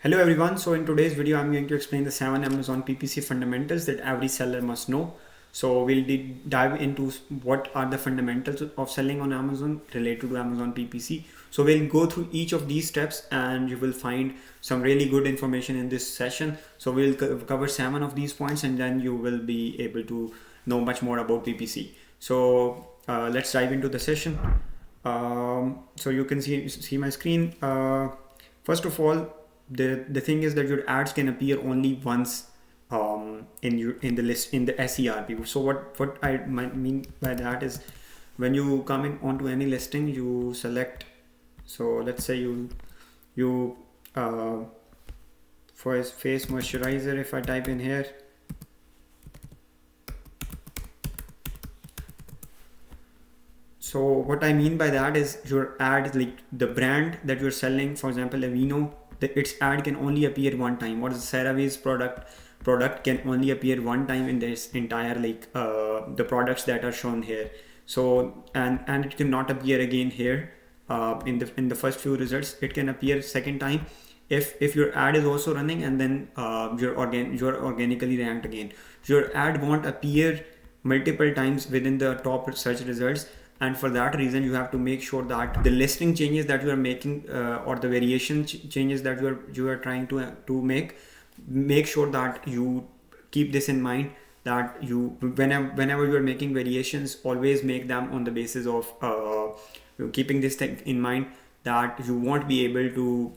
Hello everyone, so in today's video I'm going to explain the 7 Amazon PPC fundamentals that every seller must know. So we'll dive into what are the fundamentals of selling on Amazon related to Amazon PPC. So we'll go through each of these steps and you will find some really good information in this session. So we'll cover 7 of these points and then you will be able to know much more about PPC. So let's dive into the session. So you can see my screen. First of all, the thing is that your ads can appear only once in the list in the SERP. So what I might mean by that is when you come in onto any listing, you select. So let's say you for his face moisturizer, if I type in here. So what I mean by that is your ad, like the brand that you're selling, for example, Aveeno, its ad can only appear one time. What is CeraVe's product can only appear one time in this entire the products that are shown here. So and it cannot appear again here in the first few results. It can appear second time if your ad is also running, and then you're organically ranked again. Your ad won't appear multiple times within the top search results, and for that reason you have to make sure that the listing changes that you are making or the variation changes that you are trying to make sure that you keep this in mind, that you whenever you are making variations, always make them on the basis of keeping this thing in mind, that you won't be able to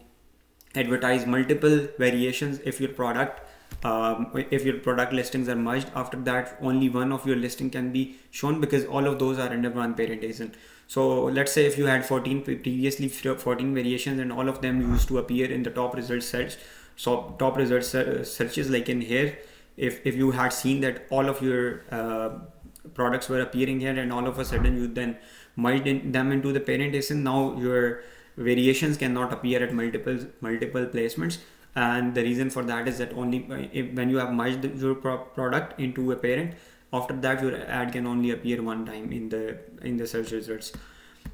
advertise multiple variations if your product listings are merged. After that, only one of your listing can be shown because all of those are under one parentation. So let's say if you had 14 variations and all of them used to appear in the top results search, so top results searches, like in here, if you had seen that all of your products were appearing here and all of a sudden you then merged them into the parentation, now your variations cannot appear at multiple placements. And the reason for that is that only when you have merged your product into a parent, after that your ad can only appear one time in the search results.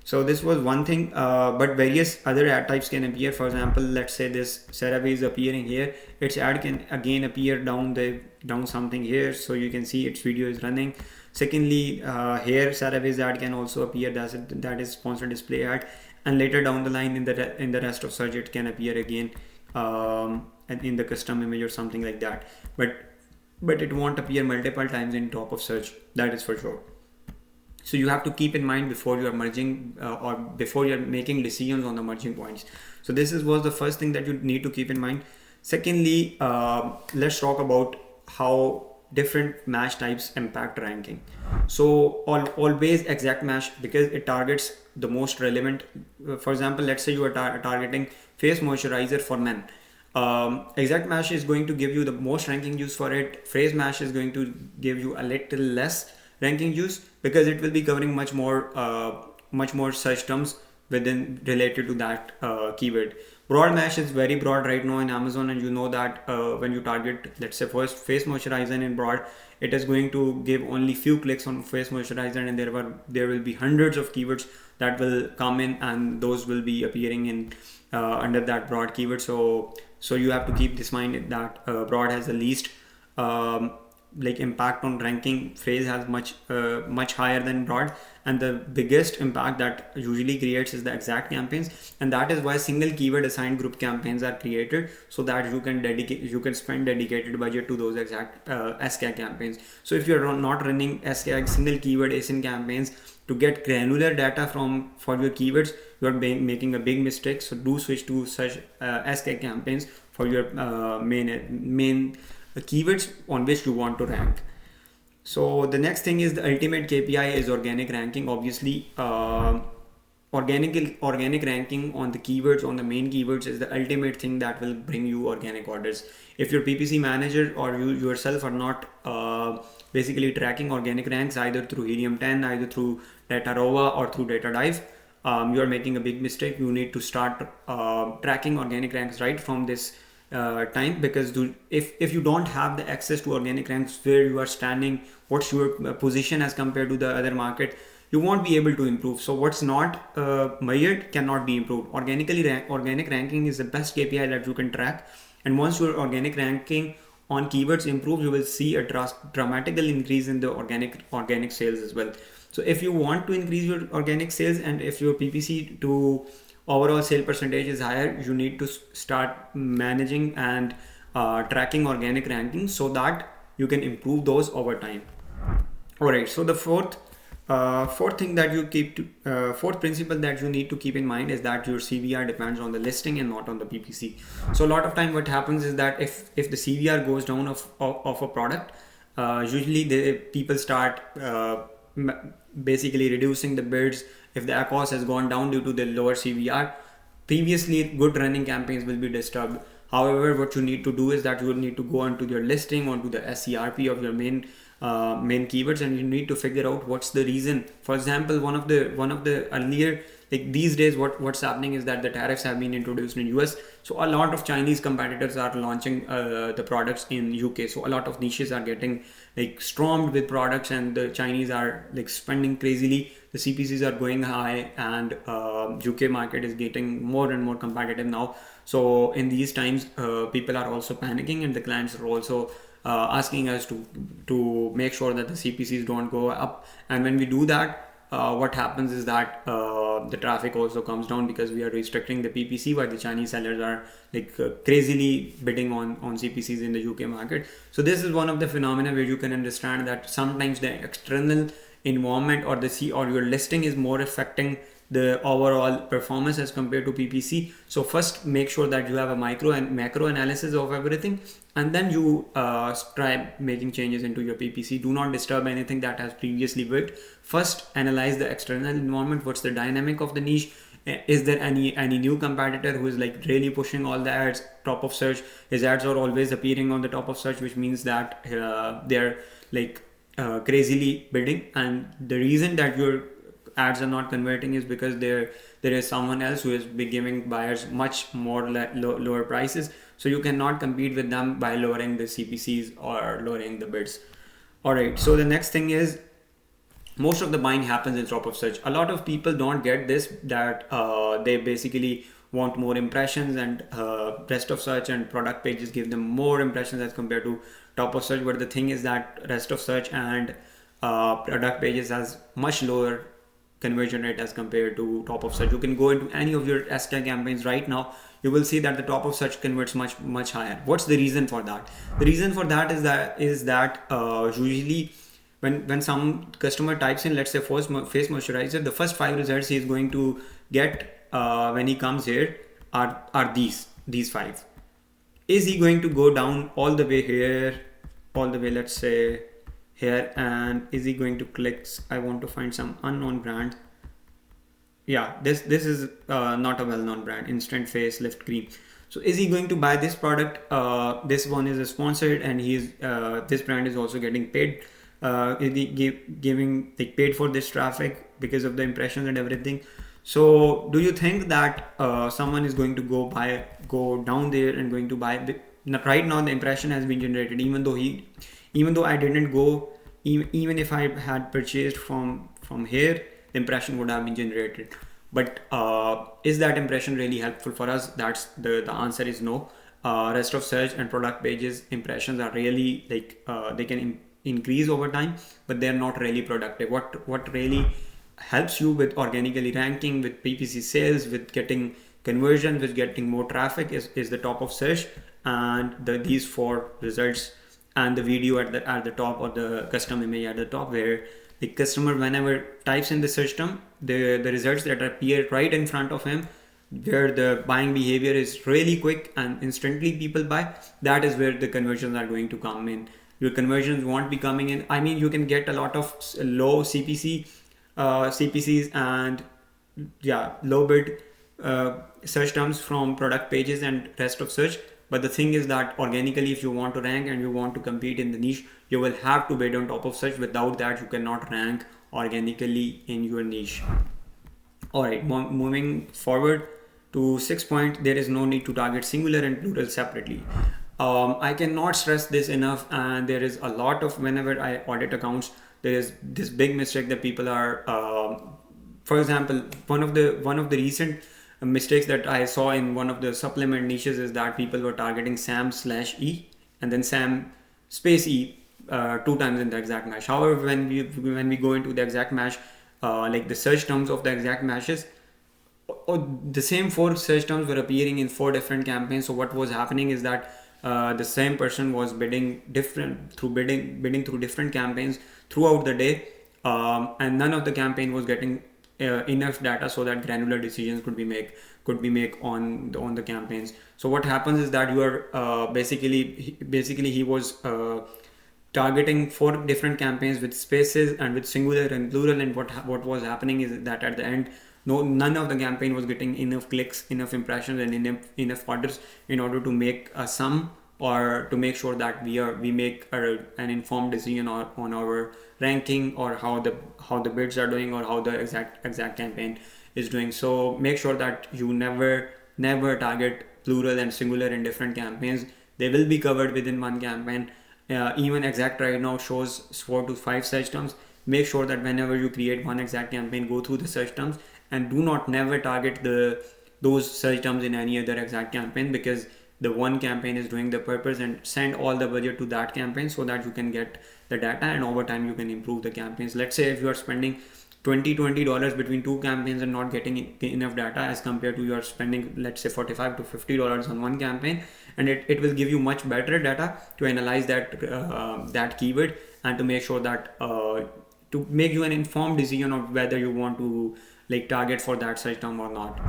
So this was one thing, but various other ad types can appear. For example, let's say this CeraVe is appearing here, its ad can again appear down something here, so you can see its video is running. Secondly, here CeraVe's ad can also appear, that is sponsored display ad, and later down the line in the rest of search it can appear again in the custom image or something like that, but it won't appear multiple times in top of search, that is for sure. So you have to keep in mind before you are merging or before you're making decisions on the merging points. So this was the first thing that you need to keep in mind. Secondly, let's talk about how different match types impact ranking. So always exact match, because it targets the most relevant. For example, let's say you are targeting face moisturizer for men. Exact match is going to give you the most ranking use for it. Phrase match is going to give you a little less ranking use because it will be covering much more search terms within related to that keyword. Broad match is very broad right now in Amazon, and you know that when you target, let's say, first face moisturizer in broad, it is going to give only few clicks on face moisturizer, and there will be hundreds of keywords that will come in, and those will be appearing in under that broad keyword. So you have to keep this mind that broad has the least impact on ranking. Phrase has much higher than broad, and the biggest impact that usually creates is the exact campaigns, and that is why single keyword assigned group campaigns are created, so that you can spend dedicated budget to those exact SCAG campaigns. So if you're not running SCAG single keyword ASIN campaigns to get granular data for your keywords, you are making a big mistake. So do switch to such SCAG campaigns for your main keywords on which you want to rank. So the next thing is the ultimate KPI is organic ranking. Obviously, organic ranking on the keywords, on the main keywords, is the ultimate thing that will bring you organic orders. If your PPC manager or you yourself are not basically tracking organic ranks either through Helium 10, either through Datarova or through DataDive, you are making a big mistake. You need to start tracking organic ranks right from this time, because if you don't have the access to organic ranks, where you are standing, what's your position as compared to the other market, you won't be able to improve. So what's not measured cannot be improved. Organic ranking is the best KPI that you can track, and once your organic ranking on keywords improve, you will see a dramatical increase in the organic sales as well. So if you want to increase your organic sales, and if your PPC to overall sale percentage is higher, you need to start managing and tracking organic rankings so that you can improve those over time. All right. So the fourth thing that you fourth principle that you need to keep in mind is that your CVR depends on the listing and not on the PPC. So a lot of time what happens is that if the CVR goes down of a product, usually the people start basically reducing the bids. If the ACOS has gone down due to the lower CVR, previously good running campaigns will be disturbed. However, what you need to do is that you will need to go onto your listing, onto the SCRP of your main keywords, and you need to figure out what's the reason. For example, one of the earlier, like these days, what's happening is that the tariffs have been introduced in US, so a lot of Chinese competitors are launching the products in UK. So a lot of niches are getting like stormed with products, and the Chinese are like spending crazily. The CPCs are going high, and UK market is getting more and more competitive now. So in these times, people are also panicking, and the clients are also asking us to make sure that the CPCs don't go up. And when we do that, what happens is that the traffic also comes down, because we are restricting the PPC, while the Chinese sellers are like crazily bidding on CPCs in the UK market. So this is one of the phenomena where you can understand that sometimes the external environment or your listing is more affecting the overall performance as compared to PPC. So first make sure that you have a micro and macro analysis of everything, and then you try making changes into your PPC. Do not disturb anything that has previously worked. First analyze the external environment. What's the dynamic of the niche? Is there any new competitor who is like really pushing all the ads top of search? His ads are always appearing on the top of search, which means that they're like crazily bidding, and the reason that your ads are not converting is because there is someone else who is giving buyers much more lower prices. So you cannot compete with them by lowering the CPCs or lowering the bids. All right, so the next thing is, most of the buying happens in top of search. A lot of people don't get this, that they basically want more impressions, and rest of search and product pages give them more impressions as compared to top of search. But the thing is that rest of search and product pages has much lower conversion rate as compared to top of search. You can go into any of your SK campaigns right now, you will see that the top of search converts much higher. What's the reason for that? The reason for that is that usually when some customer types in, let's say, face moisturizer, the first 5 results he is going to get when he comes here are these 5. Is he going to go down all the way here, all the way, let's say here, and is he going to click, I want to find some unknown brand. Yeah, this is not a well-known brand, Instant Facelift Cream. So is he going to buy this product? This one is a sponsored, and this brand is also getting paid. Is he giving like paid for this traffic because of the impressions and everything? So do you think that someone is going to go down there and going to buy? Right now the impression has been generated, even though I didn't go, even if I had purchased from here, the impression would have been generated. But is that impression really helpful for us? That's the answer is no. Rest of search and product pages impressions are really like they can increase over time, but they're not really productive. What really helps you with organically ranking, with PPC sales, with getting conversion, with getting more traffic is the top of search, and these 4 results, and the video at the top, or the custom image at the top, where the customer, whenever types in the search term, the results that appear right in front of him, where the buying behavior is really quick and instantly people buy, that is where the conversions are going to come in. Your conversions won't be coming in. I mean, you can get a lot of low CPCs and low bid search terms from product pages and rest of search. But the thing is that organically, if you want to rank and you want to compete in the niche, you will have to bid on top of search. Without that, you cannot rank organically in your niche. All right, moving forward to 6th point, there is no need to target singular and plural separately. I cannot stress this enough, and there is a lot of, whenever I audit accounts, there is this big mistake that people are, for example, one of the recent mistakes that I saw in one of the supplement niches is that people were targeting SAM/E and then SAM space E two times in the exact match. However, when we go into the exact match, like the search terms of the exact matches, the same four search terms were appearing in four different campaigns. So what was happening is that the same person was bidding through different campaigns throughout the day, and none of the campaign was getting enough data so that granular decisions could be made on the campaigns. So what happens is that you are basically he was targeting four different campaigns with spaces and with singular and plural, and what was happening is that at the end, none of the campaign was getting enough clicks, enough impressions, and enough orders in order to make a sum, or to make sure that we make an informed decision on our ranking, or how the bids are doing, or how the exact campaign is doing. So make sure that you never target plural and singular in different campaigns. They will be covered within one campaign. Even exact right now shows 4 to 5 search terms. Make sure that whenever you create one exact campaign, go through the search terms, and do not never target those search terms in any other exact campaign, because the one campaign is doing the purpose, and send all the budget to that campaign so that you can get the data, and over time you can improve the campaigns. Let's say if you are spending $20 between two campaigns and not getting enough data, as compared to you are spending, let's say, $45 to $50 on one campaign, and it will give you much better data to analyze that keyword, and to make sure that to make you an informed decision of whether you want to target for that search term or not.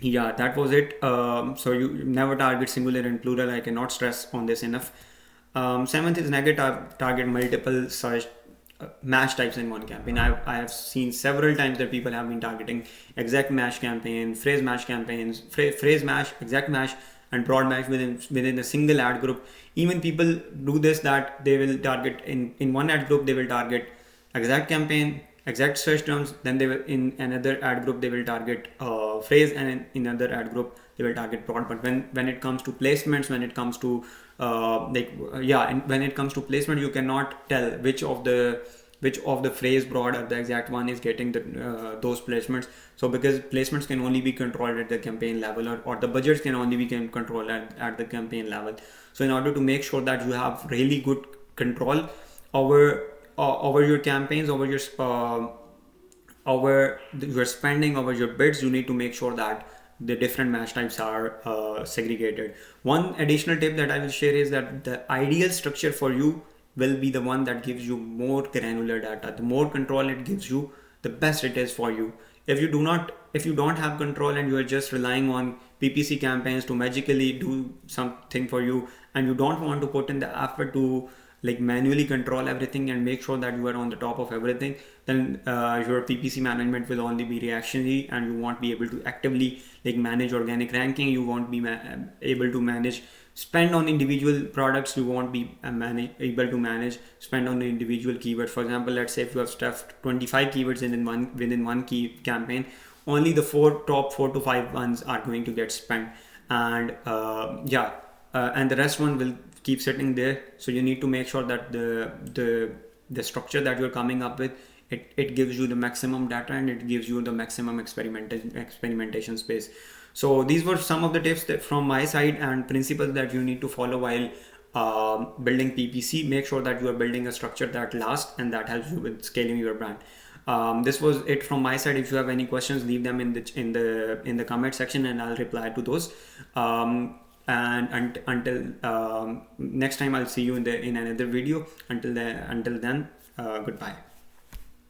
Yeah, that was it. So you never target singular and plural. I cannot stress on this enough. Seventh is negative target multiple search match types in one campaign. I have seen several times that people have been targeting exact match campaign, phrase match campaigns, phrase match, exact match, and broad match within a single ad group. Even people do this, that they will target in one ad group, they will target exact campaign, exact search terms, then they will, in another ad group, they will target phrase, and in another ad group they will target broad. But when it comes to placements, when it comes to when it comes to placement, you cannot tell which of the phrase, broad, or the exact one is getting those placements. So because placements can only be controlled at the campaign level, or the budgets can only be controlled at the campaign level. So in order to make sure that you have really good control over your campaigns, over your spending, over your bids, you need to make sure that the different match types are segregated. One additional tip that I will share is that the ideal structure for you will be the one that gives you more granular data. The more control it gives you, the best it is for you. If you don't have control, and you are just relying on PPC campaigns to magically do something for you, and you don't want to put in the effort to manually control everything and make sure that you are on the top of everything, then your PPC management will only be reactionary, and you won't be able to actively manage organic ranking. You won't be able to manage spend on individual products. You won't be able to manage spend on individual keywords. For example, let's say if you have stuffed 25 keywords within one key campaign, only the top 4 to 5 ones are going to get spent, and and the rest one will keep sitting there. So you need to make sure that the structure that you're coming up with, it gives you the maximum data, and it gives you the maximum experimentation space. So these were some of the tips that from my side, and principles that you need to follow while building PPC. Make sure that you are building a structure that lasts and that helps you with scaling your brand. This was it from my side. If you have any questions, leave them in the comment section, and I'll reply to those. And until next time, I'll see you in another video. Until then, goodbye.